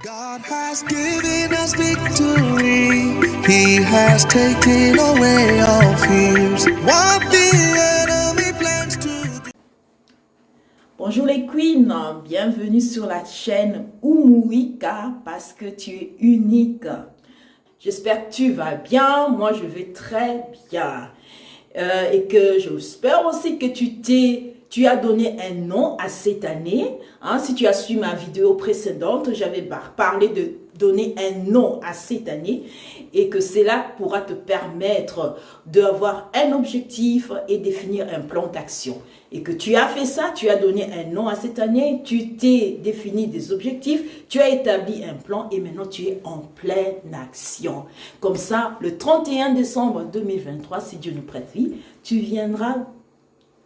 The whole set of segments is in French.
God has given us victory. He has taken away all fears. What the enemy plans to do. Bonjour les queens, bienvenue sur la chaîne Oumuika parce que tu es unique. J'espère que tu vas bien, moi je vais très bien. Et que j'espère aussi que tu as donné un nom à cette année. Si tu as suivi ma vidéo précédente, j'avais parlé de donner un nom à cette année et que cela pourra te permettre d'avoir un objectif et définir un plan d'action. Et que tu as fait ça, tu as donné un nom à cette année, tu t'es défini des objectifs, tu as établi un plan et maintenant tu es en pleine action. Comme ça, le 31 décembre 2023, si Dieu nous prête vie, tu viendras,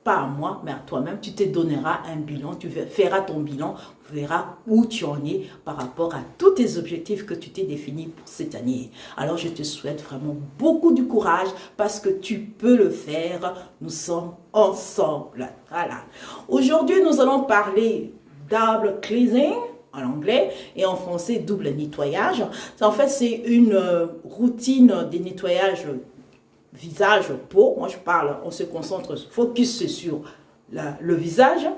pas à moi, mais à toi-même, tu te donneras un bilan, tu feras ton bilan, tu verras où tu en es par rapport à tous tes objectifs que tu t'es définis pour cette année. Alors, je te souhaite vraiment beaucoup de courage parce que tu peux le faire. Nous sommes ensemble. Voilà. Aujourd'hui, nous allons parler double cleansing en anglais et en français double nettoyage. En fait, c'est une routine de nettoyage visage, peau. Moi, je parle, on se concentre, focus sur le visage.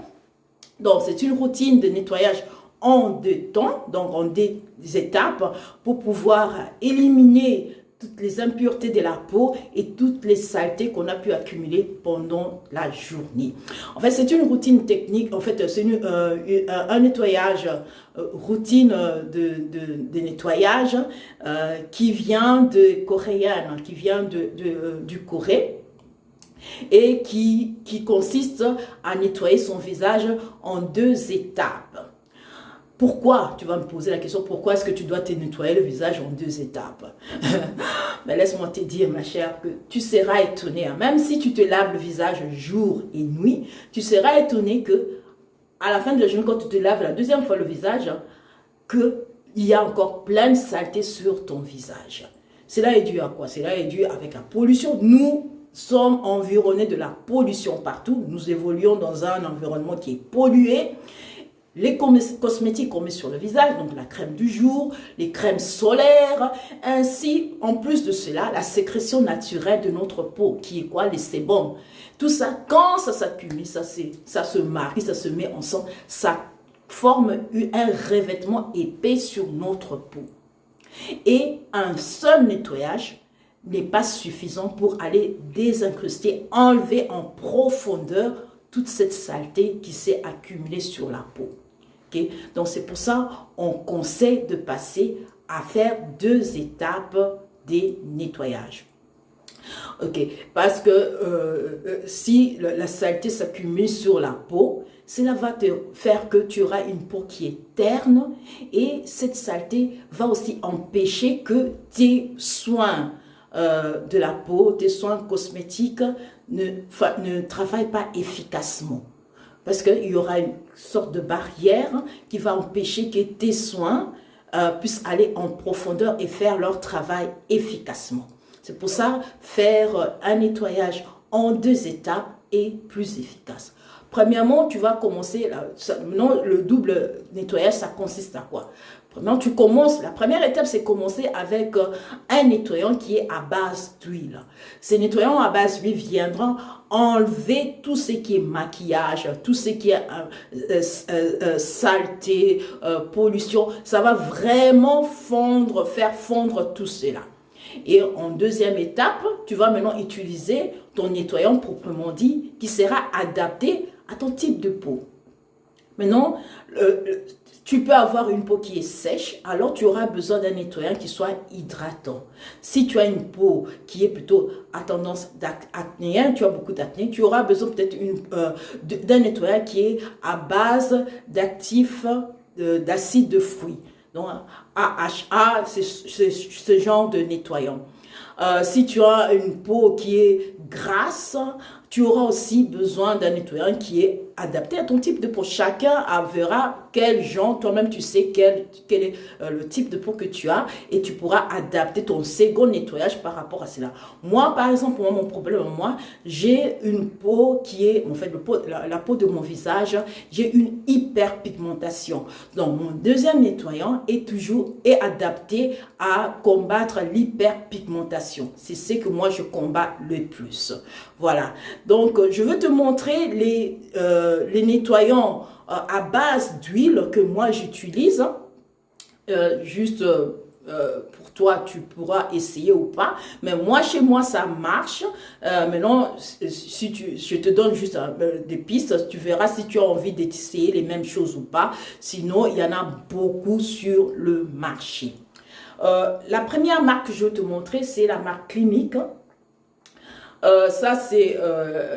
Donc, c'est une routine de nettoyage en deux temps, donc en deux étapes, pour pouvoir éliminer toutes les impuretés de la peau et toutes les saletés qu'on a pu accumuler pendant la journée. En fait, c'est une routine technique, en fait, c'est un nettoyage, routine de nettoyage qui vient de coréenne, qui vient du Corée et qui consiste à nettoyer son visage en deux étapes. Pourquoi? Tu vas me poser la question, pourquoi est-ce que tu dois te nettoyer le visage en deux étapes? Mais laisse-moi te dire, ma chère, que tu seras étonné. Même si tu te laves le visage jour et nuit, tu seras étonné que à la fin de la journée, quand tu te laves la deuxième fois le visage, qu'il y a encore plein de saleté sur ton visage. Cela est dû à quoi? Cela est dû avec la pollution. Nous sommes environnés de la pollution partout. Nous évoluons dans un environnement qui est pollué. Les cosmétiques qu'on met sur le visage, donc la crème du jour, les crèmes solaires, ainsi, en plus de cela, la sécrétion naturelle de notre peau, qui est quoi? Les sébums. Tout ça, quand ça s'accumule, ça se marie, ça se met ensemble, ça forme un revêtement épais sur notre peau. Et un seul nettoyage n'est pas suffisant pour aller désincruster, enlever en profondeur toute cette saleté qui s'est accumulée sur la peau. Okay? Donc c'est pour ça qu'on conseille de passer à faire deux étapes des nettoyages. Ok, parce que si la saleté s'accumule sur la peau, cela va te faire que tu auras une peau qui est terne et cette saleté va aussi empêcher que tes soins de la peau, tes soins cosmétiques ne travaillent pas efficacement. Parce qu'il y aura une sorte de barrière qui va empêcher que tes soins puissent aller en profondeur et faire leur travail efficacement. C'est pour ça faire un nettoyage en deux étapes est plus efficace. Premièrement, tu vas commencer, maintenant le double nettoyage, ça consiste à quoi? Premièrement, la première étape, c'est commencer avec un nettoyant qui est à base d'huile. Ces nettoyants à base d'huile viendront enlever tout ce qui est maquillage, tout ce qui est saleté, pollution. Ça va vraiment faire fondre tout cela. Et en deuxième étape, tu vas maintenant utiliser ton nettoyant proprement dit qui sera adapté à ton type de peau. Maintenant, tu peux avoir une peau qui est sèche, alors tu auras besoin d'un nettoyant qui soit hydratant. Si tu as une peau qui est plutôt à tendance acnéenne, tu as beaucoup d'acné, tu auras besoin peut-être d'un nettoyant qui est à base d'actifs d'acide de fruits. Donc, AHA, c'est ce genre de nettoyant. Si tu as une peau qui est grasse, tu auras aussi besoin d'un nettoyant qui est adapté à ton type de peau. Chacun verra quel genre, toi-même tu sais quel est le type de peau que tu as et tu pourras adapter ton second nettoyage par rapport à cela. Moi, par exemple, mon problème, j'ai une peau qui est, en fait, la peau de mon visage, j'ai une hyperpigmentation. Donc, mon deuxième nettoyant est adapté à combattre l'hyperpigmentation. C'est ce que moi, je combats le plus. Voilà. Donc, je veux te montrer les nettoyants à base d'huile que moi j'utilise. Pour toi, tu pourras essayer ou pas. Mais moi, chez moi, ça marche. Maintenant, si je te donne juste des pistes, tu verras si tu as envie d'essayer les mêmes choses ou pas. Sinon, il y en a beaucoup sur le marché. La première marque que je vais te montrer, c'est la marque Clinique. Ça, c'est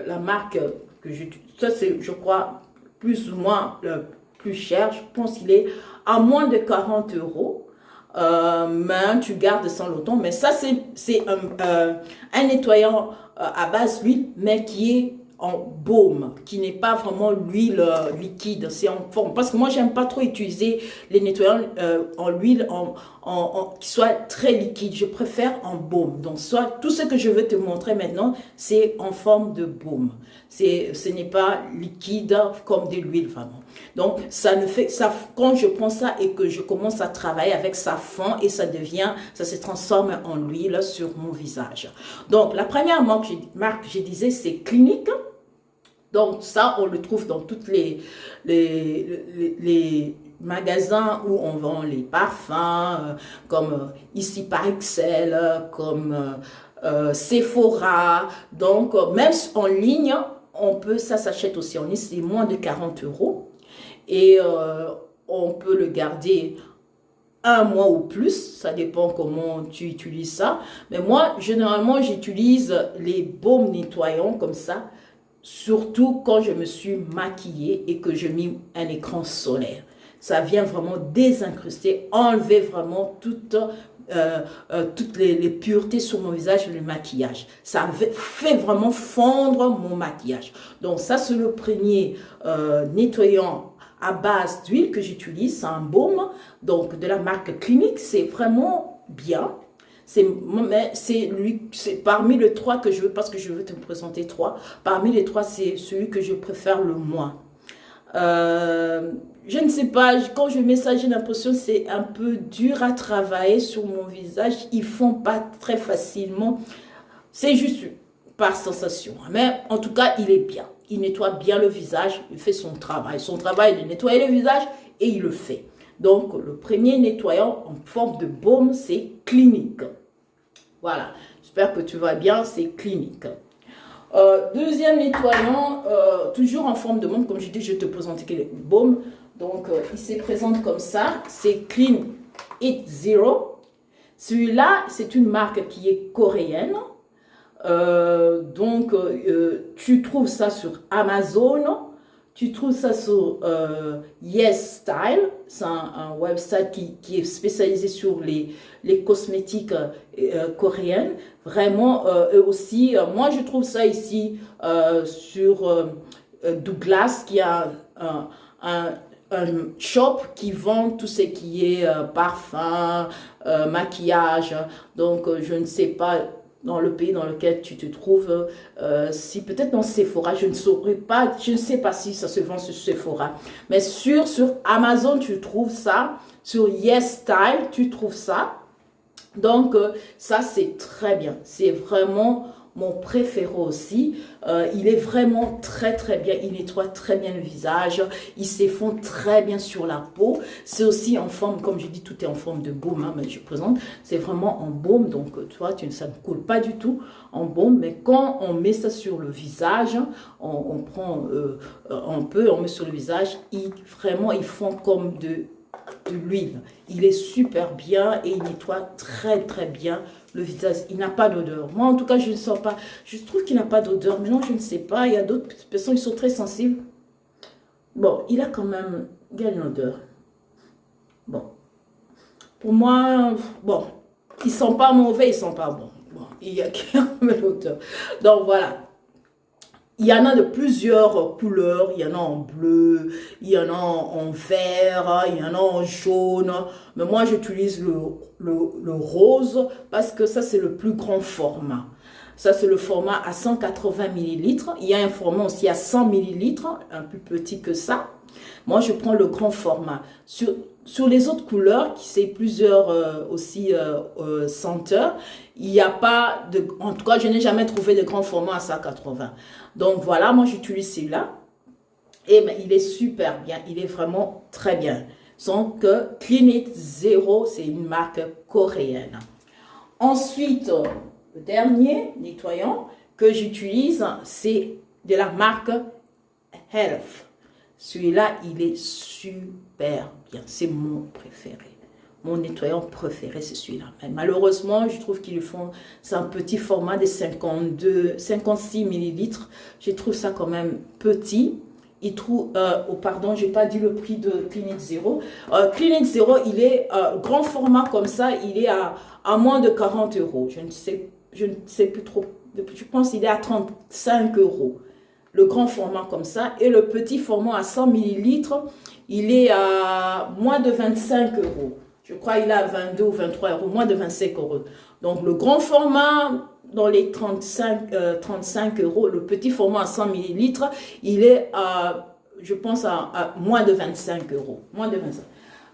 la marque que j'utilise. Ça, c'est, je crois, plus ou moins le plus cher. Je pense qu'il est à moins de 40 €. Mais tu gardes sans longtemps. Mais ça, c'est un nettoyant à base d'huile, mais qui est en baume, qui n'est pas vraiment l'huile liquide, c'est en forme. Parce que moi, j'aime pas trop utiliser les nettoyants en huile qui soit très liquide. Je préfère en baume. Donc, tout ce que je veux te montrer maintenant, c'est en forme de baume. Ce n'est pas liquide comme de l'huile vraiment. Donc, quand je prends ça et que je commence à travailler avec, ça fond et ça se transforme en huile sur mon visage. Donc, la première marque, je disais, c'est Clinique. Donc, ça, on le trouve dans toutes les magasins où on vend les parfums, comme ici par Excel, comme Sephora. Donc, même en ligne, ça s'achète aussi en ligne, c'est moins de 40 €. Et on peut le garder un mois ou plus, ça dépend comment tu utilises ça. Mais moi, généralement, j'utilise les baumes nettoyants comme ça, surtout quand je me suis maquillée et que je mets un écran solaire. Ça vient vraiment désincruster, enlever vraiment toutes les puretés sur mon visage, le maquillage. Ça fait vraiment fondre mon maquillage. Donc ça, c'est le premier nettoyant à base d'huile que j'utilise. C'est un baume, donc de la marque Clinique. C'est vraiment bien. C'est parmi les trois que je veux, parce que je veux te présenter trois. Parmi les trois, c'est celui que je préfère le moins. Je ne sais pas, quand je mets ça, j'ai l'impression que c'est un peu dur à travailler sur mon visage. Ils font pas très facilement. C'est juste par sensation. Mais en tout cas, il est bien. Il nettoie bien le visage. Il fait son travail. Son travail de nettoyer le visage et il le fait. Donc, le premier nettoyant en forme de baume, c'est Clinique. Voilà. J'espère que tu vas bien. C'est Clinique. Deuxième nettoyant, toujours en forme de baume. Comme je dis, je te présente le baume. Donc, il se présente comme ça. C'est Clean It Zero. Celui-là, c'est une marque qui est coréenne. Tu trouves ça sur Amazon. Tu trouves ça sur Yes Style. C'est un website qui est spécialisé sur les cosmétiques coréennes. Vraiment, eux aussi, moi je trouve ça ici sur Douglas, qui a un shop qui vend tout ce qui est parfum, maquillage. Donc, je ne sais pas dans le pays dans lequel tu te trouves, si peut-être dans Sephora, je ne sais pas si ça se vend sur Sephora, mais sur Amazon, tu trouves ça, sur Yes Style, tu trouves ça. Donc, ça, c'est très bien. C'est vraiment mon préféré aussi. Il est vraiment très très bien. Il nettoie très bien le visage. Il s'effondre très bien sur la peau. C'est aussi en forme, comme je dis, tout est en forme de baume. Hein, mais je présente, c'est vraiment en baume. Donc, tu vois, ça ne coule pas du tout en baume. Mais quand on met ça sur le visage, on met sur le visage. Vraiment, il fond comme de l'huile. Il est super bien et il nettoie très très bien le visage. Il n'a pas d'odeur. Moi, en tout cas, je ne sens pas. Je trouve qu'il n'a pas d'odeur. Mais non, je ne sais pas. Il y a d'autres personnes qui sont très sensibles. Bon, il a quand même... Il y a une odeur. Bon. Pour moi, bon. Il ne sent pas mauvais, il ne sent pas bon. Bon, il y a qui a l'odeur. Donc voilà. Il y en a de plusieurs couleurs, il y en a en bleu, il y en a en vert, il y en a en jaune. Mais moi, j'utilise le rose parce que ça, c'est le plus grand format. Ça, c'est le format à 180 millilitres. Il y a un format aussi à 100 millilitres, un plus petit que ça. Moi, je prends le grand format. Sur les autres couleurs, qui c'est plusieurs senteurs, il n'y a pas de... En tout cas, je n'ai jamais trouvé de grand format à 180. Donc voilà, moi j'utilise celui-là. Et ben, il est super bien, il est vraiment très bien. Donc Clinique Zero, c'est une marque coréenne. Ensuite, le dernier nettoyant que j'utilise, c'est de la marque Health. Celui-là, il est super bien. C'est mon préféré. Mon nettoyant préféré, c'est celui-là. Malheureusement, je trouve qu'ils font... C'est un petit format de 56 millilitres. Je trouve ça quand même petit. Il trouve... oh, pardon, je n'ai pas dit le prix de Clinique Zero. Clinique Zero, il est grand format comme ça. Il est à moins de 40 euros. Je ne sais plus trop. Je pense qu'il est à 35 euros. Le grand format comme ça. Et le petit format à 100 millilitres, il est à moins de 25 euros. Je crois qu'il est à 22 ou 23 euros, moins de 25 euros. Donc, le grand format, dans les 35 euros, le petit format à 100 millilitres, il est, je pense, à moins de 25 euros. Moins de 25.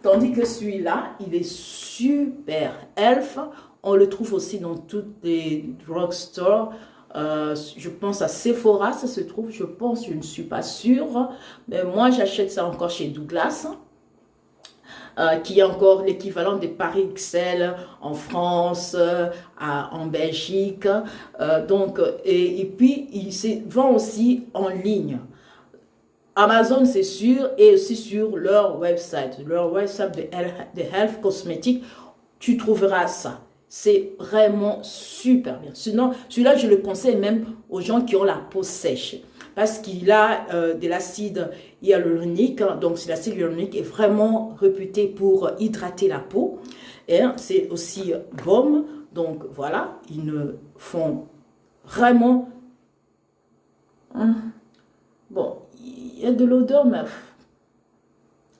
Tandis que celui-là, il est super. Elf, on le trouve aussi dans toutes les drugstores. Je pense à Sephora, ça se trouve, je pense, je ne suis pas sûre. Mais moi, j'achète ça encore chez Douglas. Qui est encore l'équivalent des Paris XL en France, en Belgique. Et puis, il se vend aussi en ligne. Amazon, c'est sûr, et aussi sur leur website de Health Cosmetics, tu trouveras ça. C'est vraiment super bien. Sinon, celui-là, je le conseille même aux gens qui ont la peau sèche. Parce qu'il a de l'acide hyaluronique. Donc, l'acide hyaluronique est vraiment réputé pour hydrater la peau. Et c'est aussi baume. Donc, voilà, ils ne font vraiment... Bon, il y a de l'odeur, mais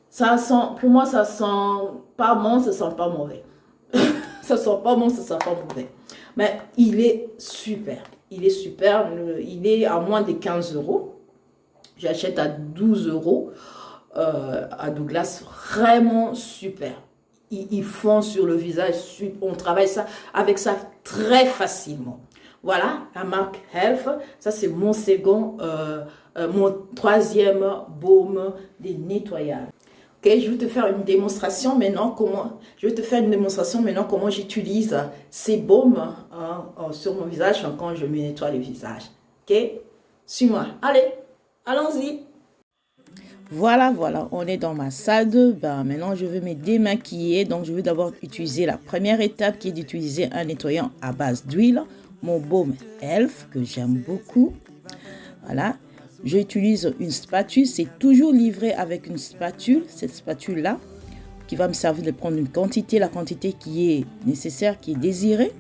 ça sent... Pour moi, ça sent pas bon, ça sent pas mauvais. Ça sent pas bon, ça sent pas mauvais. Mais il est super. Il est super. Il est à moins de 15 euros. J'achète à 12 euros à Douglas. Vraiment super. Ils font sur le visage. On travaille ça avec ça très facilement. Voilà, la marque Health. Ça, c'est mon second, mon troisième baume de nettoyage. Ok, je vais te faire une démonstration maintenant comment j'utilise ces baumes sur mon visage quand je me nettoie le visage. Ok, suis-moi. Allez, allons-y. Voilà, on est dans ma salle de bain. Maintenant, je vais me démaquiller. Donc, je vais d'abord utiliser la première étape qui est d'utiliser un nettoyant à base d'huile. Mon baume Elf que j'aime beaucoup. Voilà. J'utilise une spatule, c'est toujours livré avec une spatule, cette spatule-là, qui va me servir de prendre la quantité qui est nécessaire, qui est désirée.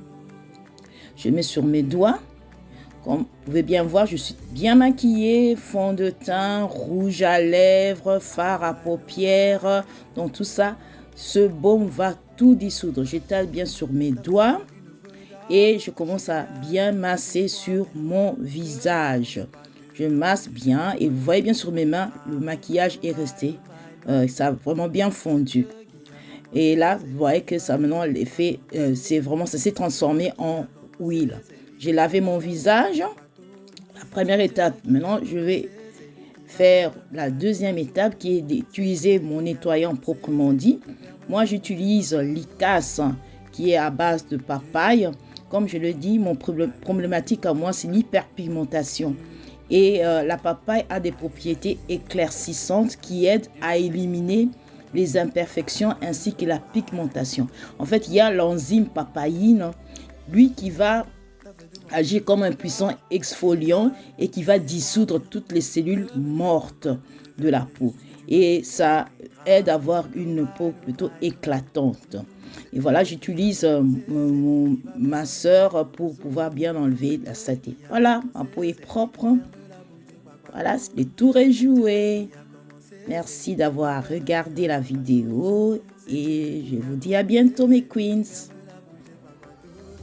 Je mets sur mes doigts. Comme vous pouvez bien voir, je suis bien maquillée, fond de teint, rouge à lèvres, fard à paupières. Donc tout ça, ce baume va tout dissoudre. J'étale bien sur mes doigts et je commence à bien masser sur mon visage. Je masse bien et vous voyez bien sur mes mains, le maquillage est resté. Ça a vraiment bien fondu. Et là, vous voyez que ça maintenant, l'effet, ça s'est transformé en huile. J'ai lavé mon visage. La première étape, maintenant, je vais faire la deuxième étape qui est d'utiliser mon nettoyant proprement dit. Moi, j'utilise l'Icas qui est à base de papaye. Comme je le dis, mon problématique à moi, c'est l'hyperpigmentation. Et la papaye a des propriétés éclaircissantes qui aident à éliminer les imperfections ainsi que la pigmentation. En fait, il y a l'enzyme papaïne, lui qui va agir comme un puissant exfoliant et qui va dissoudre toutes les cellules mortes de la peau. et ça aide à avoir une peau plutôt éclatante. Et voilà, j'utilise ma soeur pour pouvoir bien enlever la saleté. Voilà, ma peau est propre. Voilà, le tour est joué. Merci d'avoir regardé la vidéo et je vous dis à bientôt mes queens.